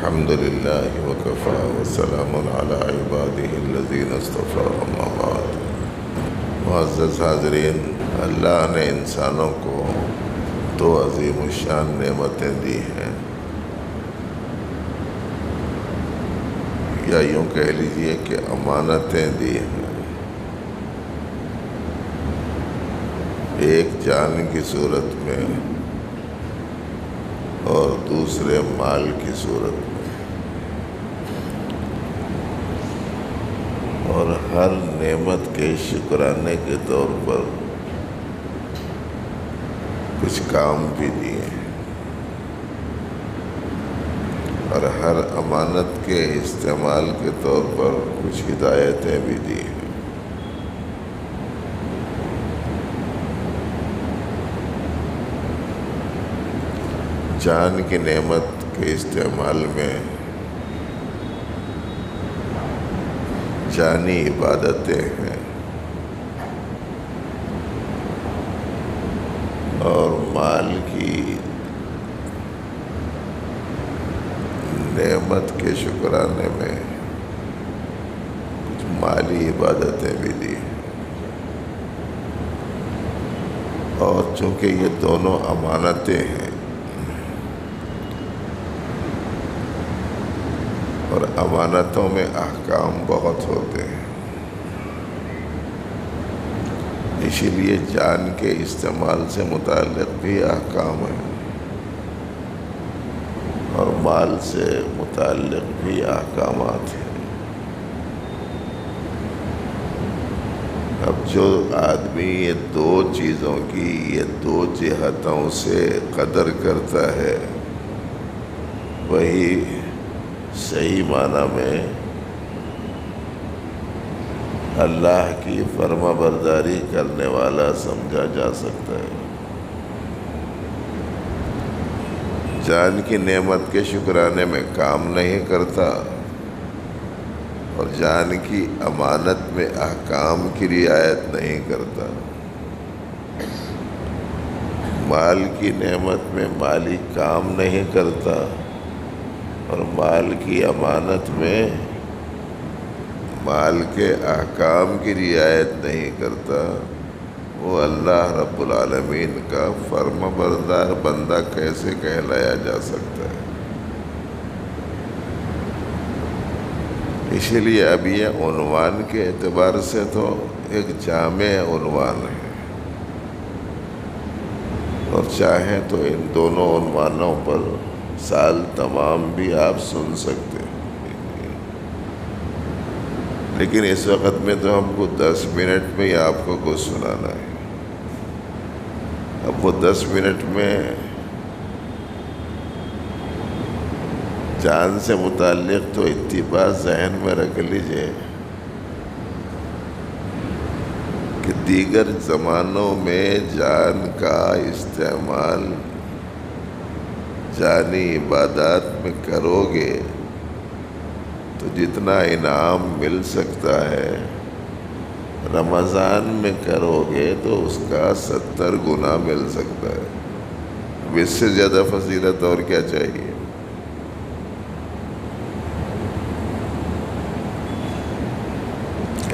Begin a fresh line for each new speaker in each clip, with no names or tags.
الحمد لله وكفى وسلام على عباده الذين اصطفى اما بعد۔ معزز حاضرین، اللہ نے انسانوں کو دو عظیم الشان نعمتیں دی ہیں، یا یوں کہہ لیجئے کہ امانتیں دی ہیں۔ ایک جان کی صورت میں اور دوسرے مال کی صورت میں، اور ہر نعمت کے شکرانے کے طور پر کچھ کام بھی دیے، اور ہر امانت کے استعمال کے طور پر کچھ ہدایتیں بھی دی ہیں۔ جان کی نعمت کے استعمال میں جانی عبادتیں ہیں، اور مال کی نعمت کے شکرانے میں کچھ مالی عبادتیں بھی دی ہیں۔ اور چونکہ یہ دونوں امانتیں ہیں، اور امانتوں میں احکام بہت ہوتے ہیں، اسی لیے جان کے استعمال سے متعلق بھی احکام ہیں، اور مال سے متعلق بھی احکامات ہیں۔ اب جو آدمی یہ دو چیزوں کی، یہ دو جہتوں سے قدر کرتا ہے، وہی صحیح معنی میں اللہ کی فرما برداری کرنے والا سمجھا جا سکتا ہے۔ جان کی نعمت کے شکرانے میں کام نہیں کرتا، اور جان کی امانت میں احکام کی رعایت نہیں کرتا۔ مال کی نعمت میں مالی کام نہیں کرتا، اور مال کی امانت میں مال کے احکام کی رعایت نہیں کرتا، وہ اللہ رب العالمین کا فرما بردار بندہ کیسے کہلایا جا سکتا ہے؟ اسی لیے اب یہ عنوان کے اعتبار سے تو ایک جامع عنوان ہے، اور چاہیں تو ان دونوں عنوانوں پر سال تمام بھی آپ سن سکتے ہیں، لیکن اس وقت میں تو ہم کو 10 منٹ میں ہی آپ کو کچھ سنانا ہے۔ اب وہ 10 منٹ میں جان سے متعلق تو اتباع ذہن میں رکھ لیجئے کہ دیگر زمانوں میں جان کا استعمال جانی عبادات میں کرو گے تو جتنا انعام مل سکتا ہے، رمضان میں کرو گے تو اس کا 70 گنا مل سکتا ہے۔ اب اس سے زیادہ فضیلت اور کیا چاہیے؟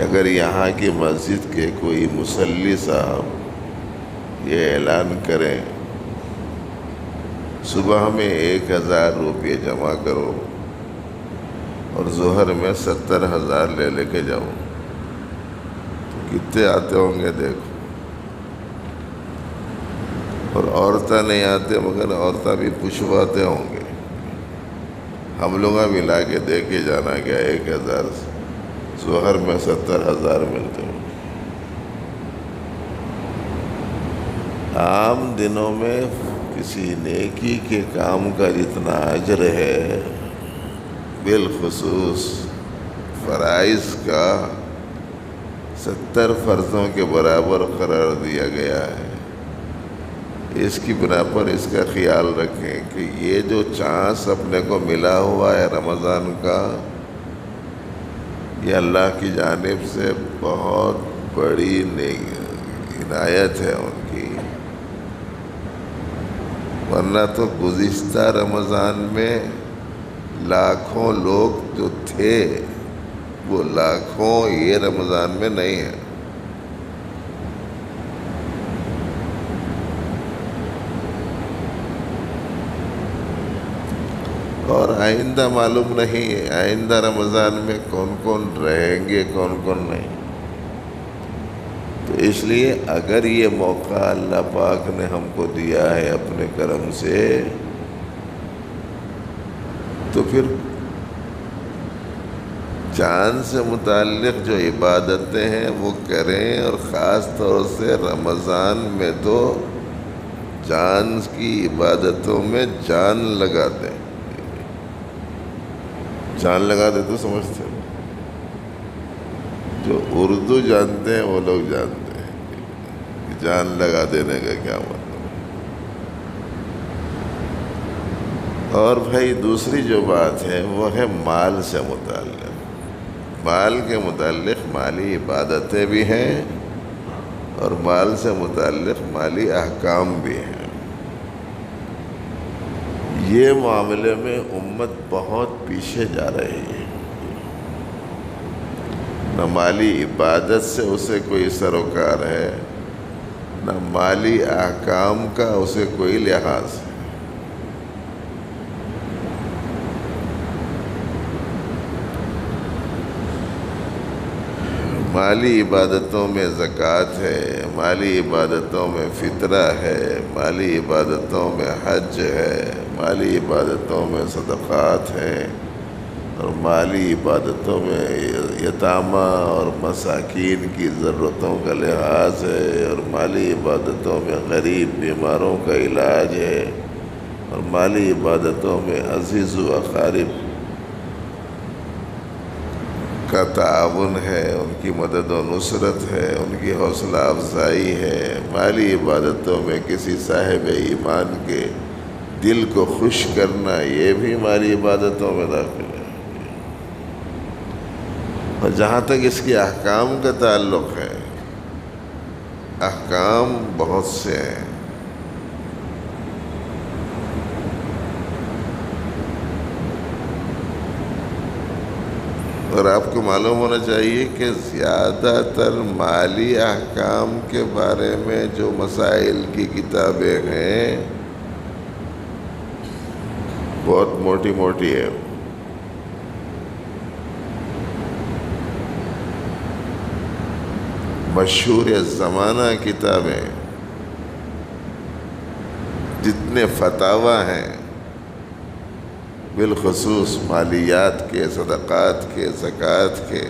اگر یہاں کی مسجد کے کوئی مصلی صاحب یہ اعلان کریں، صبح میں 1000 روپے جمع کرو اور ظہر میں 70,000 لے کے جاؤ، تو کتنے آتے ہوں گے دیکھو۔ اور عورتیں نہیں آتے، مگر عورتیں بھی پچھواتے ہوں گے، ہم لوگاں ملا کے دے کے جانا گیا 1000 سے، ظہر میں 70,000 ملتے ہیں۔ عام دنوں میں کسی نیکی کے کام کا جتنا اجر ہے، بالخصوص فرائض کا 70 فرضوں کے برابر قرار دیا گیا ہے۔ اس کی بنا پر اس کا خیال رکھیں کہ یہ جو چانس اپنے کو ملا ہوا ہے رمضان کا، یہ اللہ کی جانب سے بہت بڑی عنایت ہے ان کی۔ ورنہ تو گزشتہ رمضان میں لاکھوں لوگ جو تھے وہ لاکھوں یہ رمضان میں نہیں ہیں. اور آئندہ معلوم نہیں آئندہ رمضان میں کون کون رہیں گے کون کون نہیں. تو اس لیے اگر یہ موقع اللہ پاک نے ہم کو دیا ہے اپنے کرم سے تو پھر چاند سے متعلق جو عبادتیں ہیں وہ کریں. اور خاص طور سے رمضان میں تو چاند کی عبادتوں میں جان لگا دیں. جان لگا دے تو سمجھتے ہیں جو اردو جانتے ہیں وہ لوگ جانتے ہیں کہ جان لگا دینے کا کیا مطلب. اور بھائی دوسری جو بات ہے وہ ہے مال سے متعلق. مال کے متعلق مالی عبادتیں بھی ہیں اور مال سے متعلق مالی احکام بھی ہیں. یہ معاملے میں امت بہت پیچھے جا رہی ہے. نہ مالی عبادت سے اسے کوئی سروکار ہے نہ مالی احکام کا اسے کوئی لحاظ ہے. مالی عبادتوں میں زکوٰۃ ہے, مالی عبادتوں میں فطرہ ہے, مالی عبادتوں میں حج ہے, مالی عبادتوں میں صدقات ہیں, اور مالی عبادتوں میں یتامہ اور مساکین کی ضرورتوں کا لحاظ ہے, اور مالی عبادتوں میں غریب بیماروں کا علاج ہے, اور مالی عبادتوں میں عزیز و اقارب کا تعاون ہے, ان کی مدد و نصرت ہے, ان کی حوصلہ افزائی ہے. مالی عبادتوں میں کسی صاحب ایمان کے دل کو خوش کرنا یہ بھی مالی عبادتوں میں داخل ہے. اور جہاں تک اس کے احکام کا تعلق ہے احکام بہت سے ہیں. اور آپ کو معلوم ہونا چاہیے کہ زیادہ تر مالی احکام کے بارے میں جو مسائل کی کتابیں ہیں بہت موٹی موٹی ہیں. مشہور زمانہ کتابیں جتنے فتاوی ہیں بالخصوص مالیات کے, صدقات کے, زکوٰۃ کے,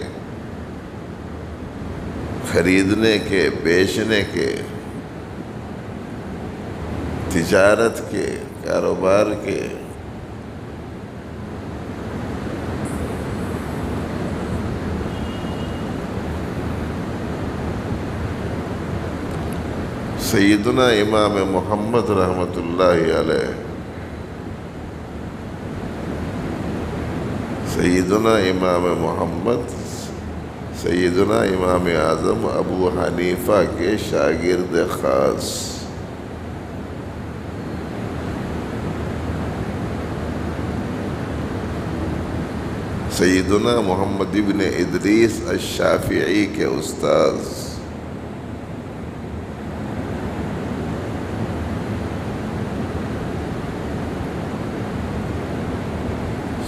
خریدنے کے, بیچنے کے, تجارت کے, کاروبار کے, سیدنا امام محمد رحمۃ اللہ علیہ, سیدنا امام محمد, سیدنا امام اعظم ابو حنیفہ کے شاگرد خاص, سیدنا محمد ابن ادریس الشافعی کے استاذ,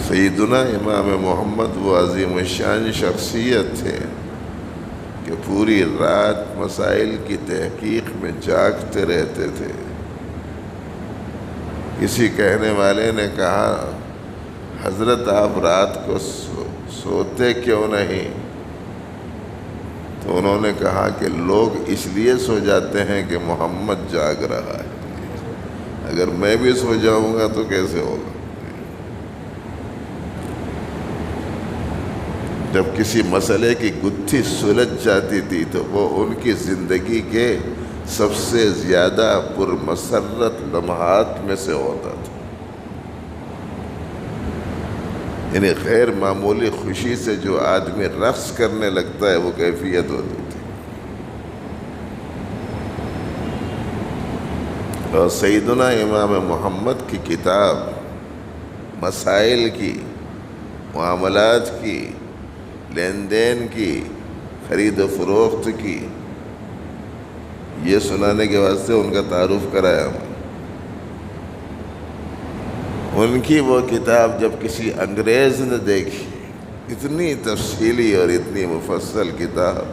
سیدنا امام محمد وہ عظیم الشان شخصیت تھے کہ پوری رات مسائل کی تحقیق میں جاگتے رہتے تھے. کسی کہنے والے نے کہا حضرت آپ رات کو سوتے کیوں نہیں؟ تو انہوں نے کہا کہ لوگ اس لیے سو جاتے ہیں کہ محمد جاگ رہا ہے, اگر میں بھی سو جاؤں گا تو کیسے ہوگا. جب کسی مسئلے کی گتھی سلجھ جاتی تھی تو وہ ان کی زندگی کے سب سے زیادہ پرمسرت لمحات میں سے ہوتا تھا. یعنی غیر معمولی خوشی سے جو آدمی رقص کرنے لگتا ہے وہ کیفیت ہوتی تھی. اور سیدنا امام محمد کی کتاب مسائل کی معاملات کی، لین دین کی، خرید و فروخت کی، یہ سنانے کے واسطے ان کا تعارف کرایا۔ ان کی وہ کتاب جب کسی انگریز نے دیکھی، اتنی تفصیلی اور اتنی مفصل کتاب،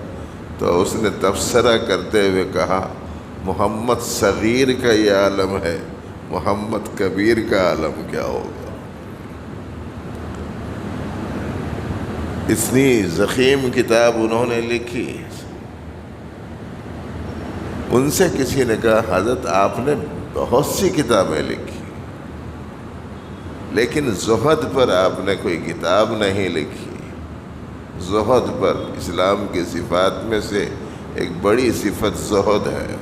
تو اس نے تبصرہ کرتے ہوئے کہا محمد صغیر کا یہ عالم ہے، محمد کبیر کا عالم کیا ہوگا۔ اتنی ضخیم کتاب انہوں نے لکھی۔ ان سے کسی نے کہا حضرت آپ نے بہت سی کتابیں لکھی، لیکن زہد پر آپ نے کوئی کتاب نہیں لکھی۔ زہد پر، اسلام کی صفات میں سے ایک بڑی صفت زہد ہے۔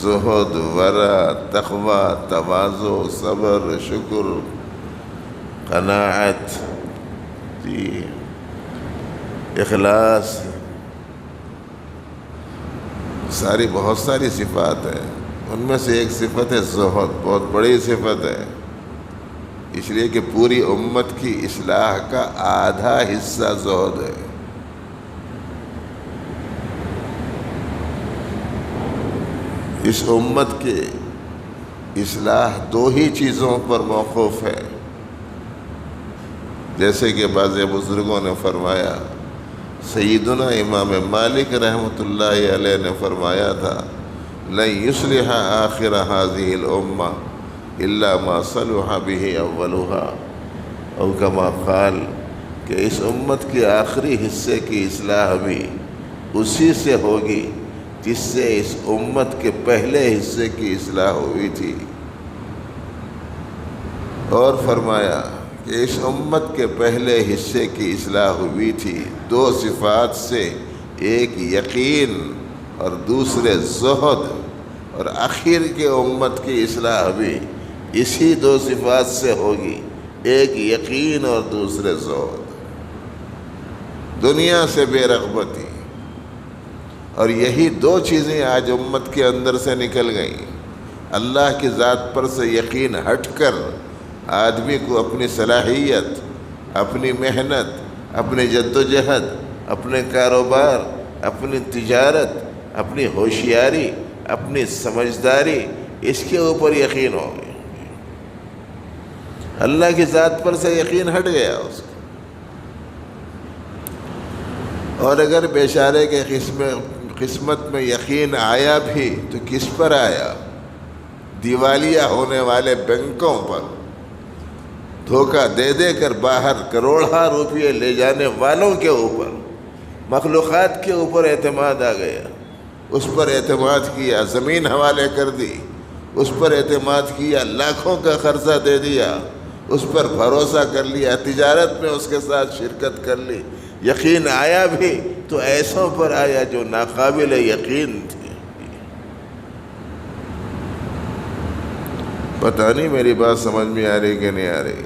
زہد، ورع، تقوی، تواضع، صبر، شکر، قناعت، اخلاص، بہت ساری صفات ہیں۔ ان میں سے ایک صفت ہے زہد، بہت بڑی صفت ہے، اس لیے کہ پوری امت کی اصلاح کا آدھا حصہ زہد ہے۔ اس امت کی اصلاح دو ہی چیزوں پر موقوف ہے، جیسے کہ بعض بزرگوں نے فرمایا۔ سیدنا امام مالک رحمۃ اللہ علیہ نے فرمایا تھا لن یصلح آخر هذه الامہ الا ما صلح به اولها، او کما قال کہ اس امت کے آخری حصے کی اصلاح بھی اسی سے ہوگی جس سے اس امت کے پہلے حصے کی اصلاح ہوئی تھی۔ اور فرمایا کہ اس امت کے پہلے حصے کی اصلاح ہوئی تھی دو صفات سے، ایک یقین اور دوسرے زہد، اور آخر کے امت کی اصلاح بھی اسی دو صفات سے ہوگی، ایک یقین اور دوسرے زہد۔ دنیا سے بے رغبتی، اور یہی دو چیزیں آج امت کے اندر سے نکل گئیں۔ اللہ کی ذات پر سے یقین ہٹ کر آدمی کو اپنی صلاحیت، اپنی محنت، اپنی جدوجہد، اپنے کاروبار، اپنی تجارت، اپنی ہوشیاری، اپنی سمجھداری، اس کے اوپر یقین ہو گیا۔ اللہ کی ذات پر سے یقین ہٹ گیا اس کا۔ اور اگر بیچارے کے قسمت میں یقین آیا بھی تو کس پر آیا؟ دیوالیہ ہونے والے بینکوں پر، دھوکہ دے دے کر باہر کروڑہ روپئے لے جانے والوں کے اوپر، مخلوقات کے اوپر اعتماد آ گیا۔ اس پر اعتماد کیا، زمین حوالے کر دی، اس پر اعتماد کیا، لاکھوں کا قرضہ دے دیا، اس پر بھروسہ کر لیا، تجارت میں اس کے ساتھ شرکت کر لی۔ یقین آیا بھی تو ایسوں پر آیا جو ناقابل یقین تھے۔ پتہ نہیں میری بات سمجھ میں آ رہی کہ نہیں آ رہی؟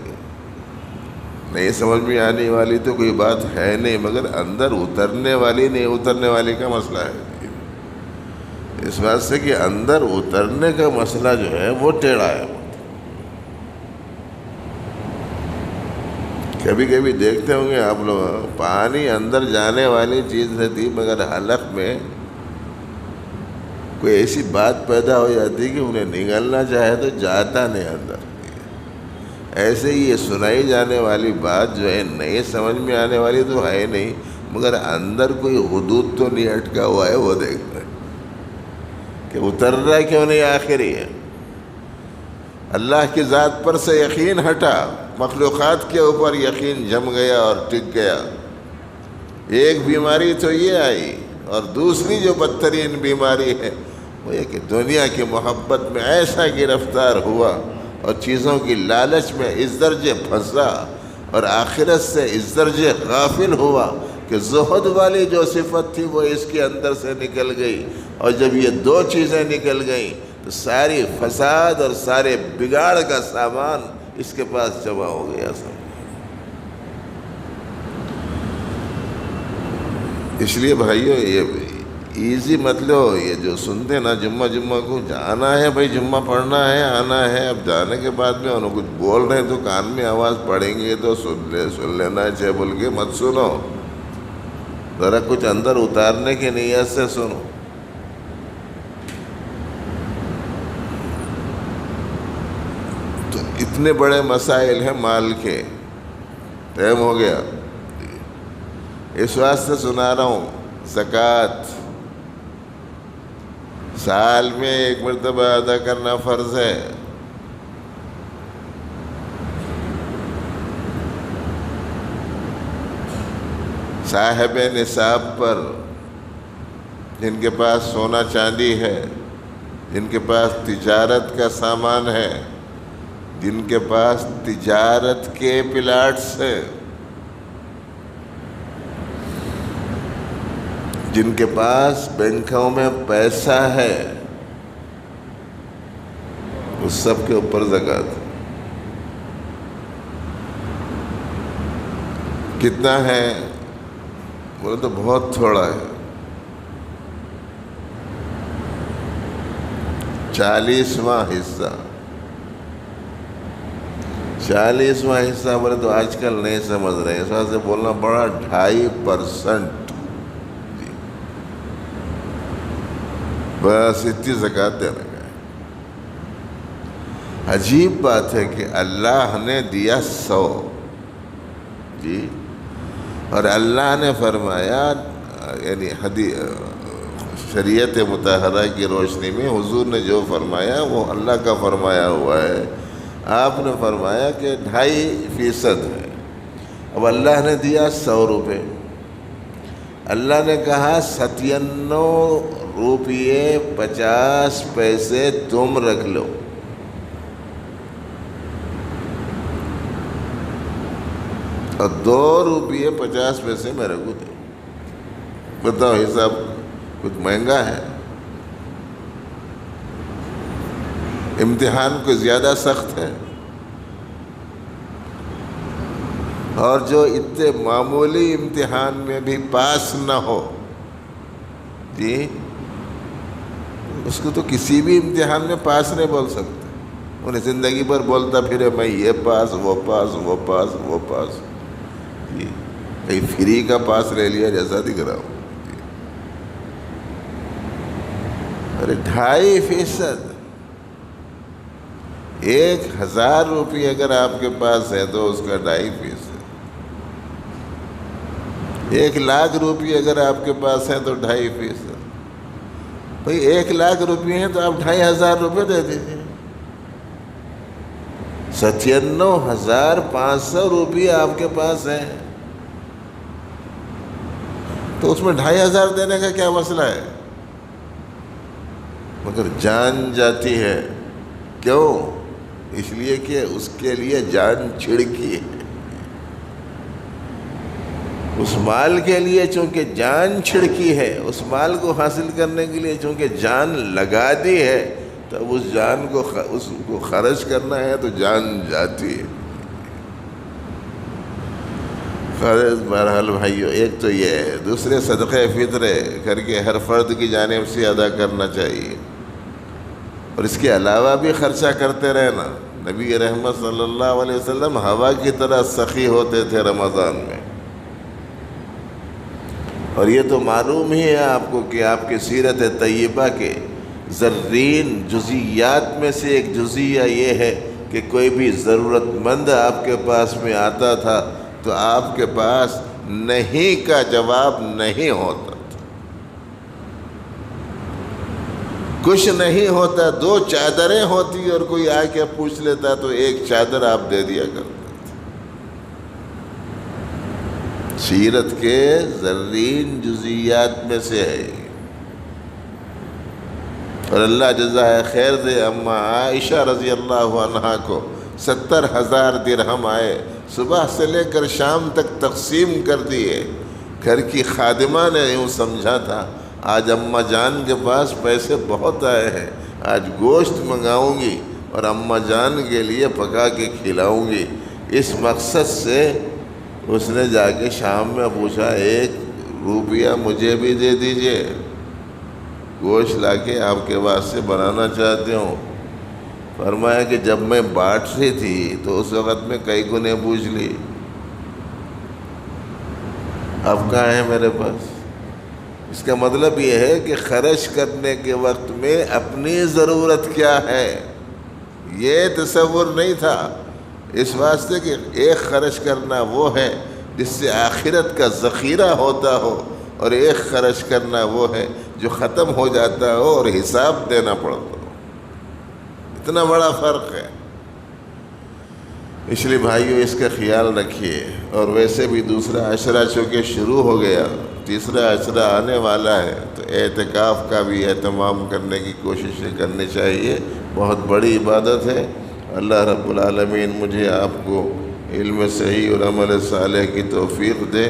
نہیں سمجھ میں آنے والی تو کوئی بات ہے نہیں، مگر اندر اترنے والی نہیں اترنے والی کا مسئلہ ہے۔ اس بات سے کہ اندر اترنے کا مسئلہ جو ہے وہ ٹیڑھا ہے۔ کبھی کبھی دیکھتے ہوں گے آپ لوگ، پانی اندر جانے والی چیز رہتی، مگر حلق میں کوئی ایسی بات پیدا ہو جاتی کہ انہیں نگلنا چاہے تو جاتا نہیں اندر۔ ایسے ہی یہ سنائی جانے والی بات جو ہے نہیں سمجھ میں آنے والی تو ہے نہیں، مگر اندر کوئی حدود تو نہیں اٹکا ہوا ہے، وہ دیکھنا ہے کہ اتر رہا کیوں نہیں آخری ہے۔ اللہ کی ذات پر سے یقین ہٹا، مخلوقات کے اوپر یقین جم گیا اور ٹک گیا۔ ایک بیماری تو یہ آئی، اور دوسری جو بدترین بیماری ہے وہ یہ کہ دنیا کی محبت میں ایسا گرفتار ہوا اور چیزوں کی لالچ میں اس درجے پھنسا اور آخرت سے اس درجے غافل ہوا کہ زہد والی جو صفت تھی وہ اس کے اندر سے نکل گئی، اور جب یہ دو چیزیں نکل گئیں تو ساری فساد اور سارے بگاڑ کا سامان اس کے پاس جمع ہو گیا سب۔ اس لیے بھائیو، ایزی مت لو. یہ جو سنتے نا جمعہ کو جانا ہے بھائی، جمعہ پڑھنا ہے، آنا ہے. اب جانے کے بعد میں انہوں کچھ بول رہے ہیں تو کان میں آواز پڑیں گے تو سن لینا چاہے بول کے مت سنو. ذرا کچھ اندر اتارنے کی نیت سے سنو. تو اتنے بڑے مسائل ہیں مال کے. ٹائم ہو گیا، اس واسطے سنا رہا ہوں. زکوٰۃ سال میں 1 مرتبہ ادا کرنا فرض ہے. صاحب نصاب پر، جن کے پاس سونا چاندی ہے، جن کے پاس تجارت کا سامان ہے، جن کے پاس تجارت کے پلاٹس ہیں، جن کے پاس بینکوں میں پیسہ ہے، اس سب کے اوپر زکوٰۃ. کتنا ہے بولے تو بہت تھوڑا ہے. 40واں حصہ. 40واں حصہ بولے تو آج کل نہیں سمجھ رہے. اس واسطے بولنا پڑا 2.5%. بس اتنی زکوٰۃ دینا ہے. عجیب بات ہے کہ اللہ نے دیا 100 جی، اور اللہ نے فرمایا، یعنی شریعت مطہرہ کی روشنی میں حضور نے جو فرمایا وہ اللہ کا فرمایا ہوا ہے. آپ نے فرمایا کہ 2.5% ہے. اب اللہ نے دیا 100 روپے. اللہ نے کہا 97 روپیے 50 پیسے تم رکھ لو. اور 2 روپیے 50 پیسے میرے کو دے. بتاؤ حساب کچھ مہنگا ہے؟ امتحان کوئی زیادہ سخت ہے؟ اور جو اتنے معمولی امتحان میں بھی پاس نہ ہو جی، اس کو تو کسی بھی امتحان میں پاس نہیں بول سکتے. انہیں زندگی بھر بولتا پھرے میں یہ پاس، وہ پاس، وہ پاس، وہ پاس. جی کہیں فری کا پاس لے لیا جیسا دکھ رہا ہوں. ارے 2.5%. 1000 روپے اگر آپ کے پاس ہے تو اس کا 2.5%. 1,00,000 روپے اگر آپ کے پاس ہیں تو 2.5%. بھائی 1,00,000 روپے ہیں تو آپ 2,500 روپے دے دیجیے. 97,500 روپے آپ کے پاس ہیں تو اس میں 2,500 دینے کا کیا مسئلہ ہے؟ مگر جان جاتی ہے. کیوں؟ اس لیے کہ اس کے لیے جان چھڑکی ہے. اس مال کے لیے چونکہ جان چھڑکی ہے، اس مال کو حاصل کرنے کے لیے چونکہ جان لگا دی ہے، تب اس جان کو اس کو خرچ کرنا ہے تو جان جاتی ہے. خرچ بہرحال بھائیو ایک تو یہ ہے. دوسرے صدقے فطرے کر کے ہر فرد کی جانب سے ادا کرنا چاہیے، اور اس کے علاوہ بھی خرچہ کرتے رہنا. نبی رحمت صلی اللہ علیہ وسلم ہوا کی طرح سخی ہوتے تھے رمضان میں. اور یہ تو معلوم ہی ہے آپ کو کہ آپ کی سیرت طیبہ کے زرین جزیات میں سے ایک جزیہ یہ ہے کہ کوئی بھی ضرورت مند آپ کے پاس میں آتا تھا تو آپ کے پاس نہیں کا جواب نہیں ہوتا تھا. کچھ نہیں ہوتا، 2 چادریں ہوتی اور کوئی آ کے پوچھ لیتا تو 1 چادر آپ دے دیا کرتے تھے. سیرت کے زرین جزیات میں سے ہے. اور اللہ جزائے خیر دے اما عائشہ رضی اللہ عنہا کو 70,000 درہم آئے، صبح سے لے کر شام تک تقسیم کر دیے. گھر کی خادمہ نے یوں سمجھا تھا آج اماں جان کے پاس پیسے بہت آئے ہیں، آج گوشت منگاؤں گی اور اماں جان کے لیے پکا کے کھلاؤں گی. اس مقصد سے اس نے جا کے شام میں پوچھا 1 روپیہ مجھے بھی دے دیجئے. گوشت لا کے آپ کے واسطے بنانا چاہتی ہوں۔ فرمایا کہ جب میں بانٹ رہی تھی تو اس وقت میں کئی گنے پوچھ لی، اب کہاں ہے میرے پاس؟ اس کا مطلب یہ ہے کہ خرچ کرنے کے وقت میں اپنی ضرورت کیا ہے یہ تصور نہیں تھا، اس واسطے کہ ایک خرچ کرنا وہ ہے جس سے آخرت کا ذخیرہ ہوتا ہو، اور ایک خرچ کرنا وہ ہے جو ختم ہو جاتا ہو اور حساب دینا پڑتا ہو۔ اتنا بڑا فرق ہے۔ اس لیے بھائیو اس کا خیال رکھیے۔ اور ویسے بھی دوسرا عشرہ چونکہ شروع ہو گیا، تیسرا عشرہ آنے والا ہے، تو اعتکاف کا بھی اہتمام کرنے کی کوششیں کرنی چاہیے۔ بہت بڑی عبادت ہے۔ اللہ رب العالمین مجھے آپ کو علم صحیح اور عمل صالح کی توفیق دے۔